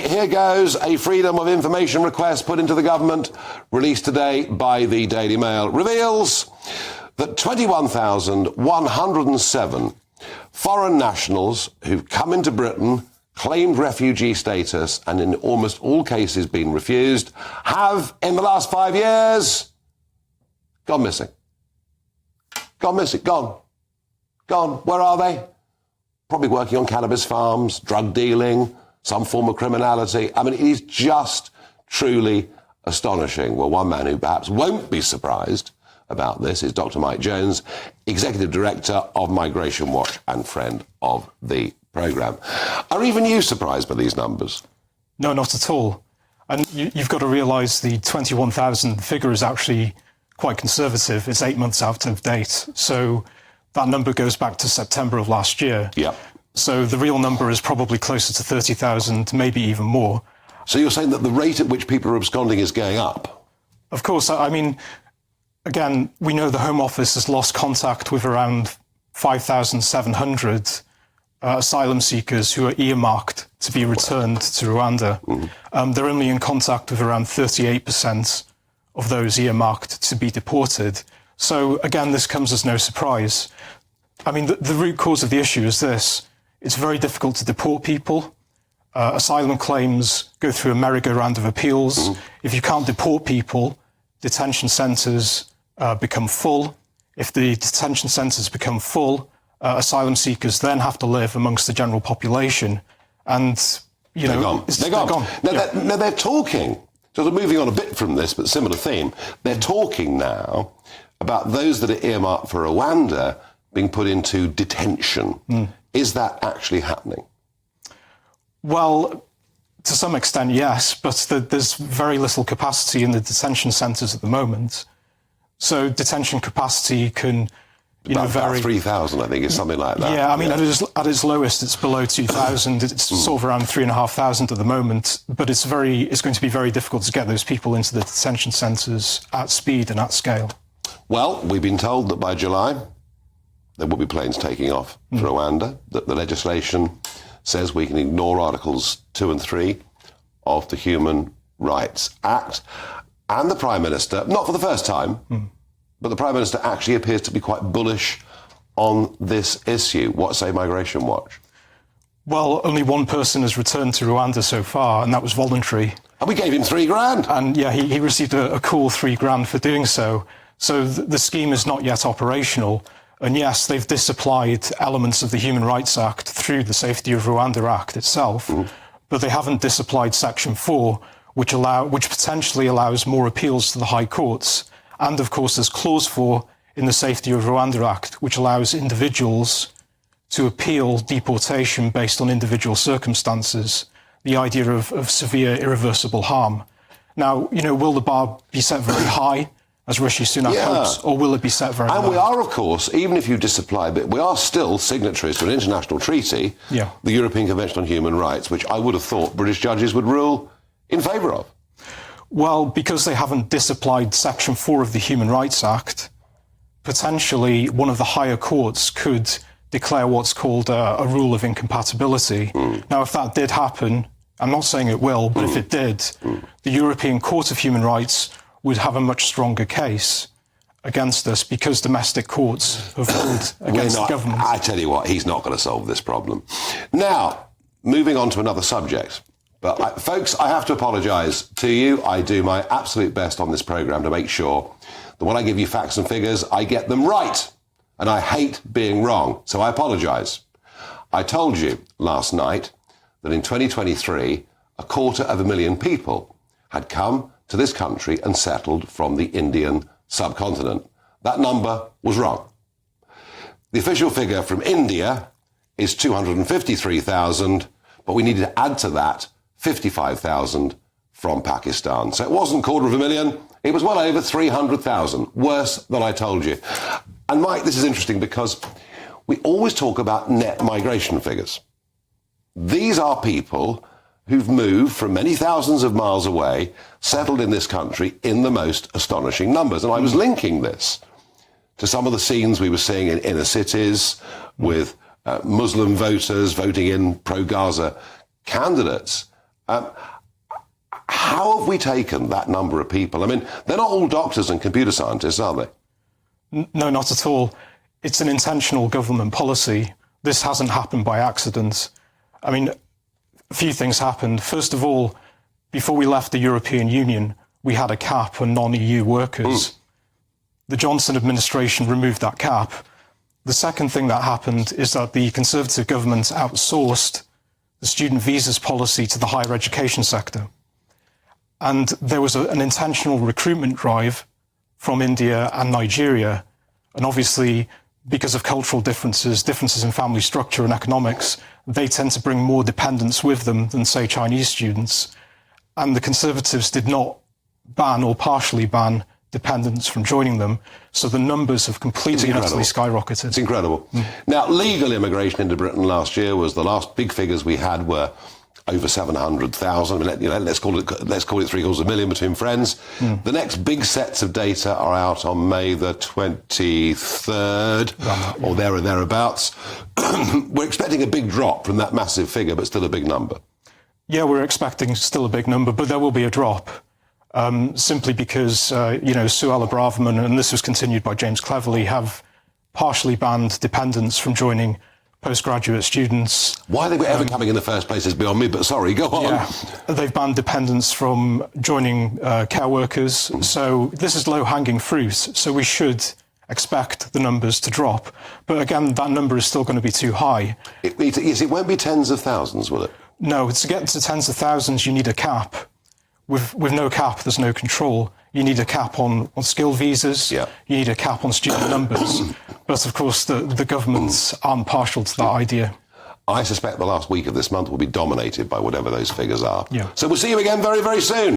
here goes a freedom of information request put into the government, released today by the Daily Mail, reveals that 21,107 foreign nationals who've come into Britain, claimed refugee status, and in almost all cases been refused, have, in the last 5 years, gone missing. Gone missing. Gone. Gone. Where are they? Probably working on cannabis farms, drug dealing, some form of criminality. I mean, it is just truly astonishing. Well, one man who perhaps won't be surprised about this is Dr. Mike Jones, Executive Director of Migration Watch and friend of the programme. Are even you surprised by these numbers? No, not at all. And you've got to realise the 21,000 figure is actually quite conservative. It's 8 months out of date. So that number goes back to September of last year. Yeah. So the real number is probably closer to 30,000, maybe even more. So you're saying that the rate at which people are absconding is going up? Of course. I mean, again, we know the Home Office has lost contact with around 5,700 asylum seekers who are earmarked to be returned to Rwanda. They're only in contact with around 38% of those earmarked to be deported. So, again, this comes as no surprise. I mean, the root cause of the issue is this. It's very difficult to deport people. Asylum claims go through a merry-go-round of appeals. If you can't deport people, detention centres become full. If the detention centres become full, asylum seekers then have to live amongst the general population. And, you know... They're gone. Now, they're talking, sort of moving on a bit from this, but similar theme, they're talking now about those that are earmarked for Rwanda being put into detention. Is that actually happening? Well, to some extent, yes, but there's very little capacity in the detention centres at the moment. So detention capacity can, vary. About 3,000, I think, is something like that. Yeah, I mean, at its lowest, it's below 2,000. It's sort of around 3,500 at the moment. But it's going to be very difficult to get those people into the detention centres at speed and at scale. Well, we've been told that by July there will be planes taking off for Rwanda, that the legislation says we can ignore Articles 2 and 3 of the Human Rights Act. And the Prime Minister, not for the first time, but the Prime Minister actually appears to be quite bullish on this issue. What say Migration Watch? Well, only one person has returned to Rwanda so far, and that was voluntary. And we gave him $3,000. And yeah, he received a cool $3,000 for doing so. So the scheme is not yet operational. And yes, they've disapplied elements of the Human Rights Act through the Safety of Rwanda Act itself, but they haven't disapplied Section 4, which potentially allows more appeals to the High Courts. And of course, there's Clause 4 in the Safety of Rwanda Act, which allows individuals to appeal deportation based on individual circumstances, the idea of severe irreversible harm. Now, will the bar be set very high, as Rishi Sunak hopes, or will it be set very low? And we are, of course, even if you disapply, but we are still signatories to an international treaty, the European Convention on Human Rights, which I would have thought British judges would rule in favour of. Well, because they haven't disapplied Section 4 of the Human Rights Act, potentially one of the higher courts could declare what's called a rule of incompatibility. Now, if that did happen, I'm not saying it will, but if it did, the European Court of Human Rights would have a much stronger case against us because domestic courts have ruled against the government. I tell you what, he's not going to solve this problem. Now, moving on to another subject. But, folks, I have to apologise to you. I do my absolute best on this programme to make sure that when I give you facts and figures, I get them right. And I hate being wrong, so I apologise. I told you last night that in 2023, 250,000 people had come to this country and settled from the Indian subcontinent. That number was wrong. The official figure from India is 253,000, but we needed to add to that 55,000 from Pakistan. So it wasn't 250,000, it was well over 300,000. Worse than I told you. And Mike, this is interesting because we always talk about net migration figures. These are people who've moved from many thousands of miles away, settled in this country in the most astonishing numbers. And I was linking this to some of the scenes we were seeing in inner cities with Muslim voters voting in pro-Gaza candidates. How have we taken that number of people? I mean, they're not all doctors and computer scientists, are they? No, not at all. It's an intentional government policy. This hasn't happened by accident. I mean, a few things happened. First of all, before we left the European Union, we had a cap on non-EU workers. The Johnson administration removed that cap. The second thing that happened is that the Conservative government outsourced the student visas policy to the higher education sector. And there was an intentional recruitment drive from India and Nigeria. And obviously, because of cultural differences in family structure and economics, they tend to bring more dependents with them than, say, Chinese students. And the Conservatives did not ban or partially ban dependents from joining them. So the numbers have completely and utterly skyrocketed. It's incredible. Now, legal immigration into Britain last year was the last big figures we had were over 700,000. I mean, let's call it 750,000 between friends. The next big sets of data are out on May the 23rd, or there or thereabouts. We're expecting a big drop from that massive figure, but still a big number. Yeah, we're expecting still a big number, but there will be a drop. Simply because, Suella Braverman, and this was continued by James Cleverly, have partially banned dependents from joining postgraduate students. Why they were ever coming in the first place is beyond me, but sorry, go on. Yeah, they've banned dependents from joining care workers. So this is low-hanging fruit, so we should expect the numbers to drop. But again, that number is still going to be too high. It won't be tens of thousands, will it? No, to get to tens of thousands, you need a cap. With no cap, there's no control. You need a cap on skill visas. Yeah. You need a cap on student numbers. But of course, the governments aren't partial to that idea. I suspect the last week of this month will be dominated by whatever those figures are. Yeah. So we'll see you again very, very soon.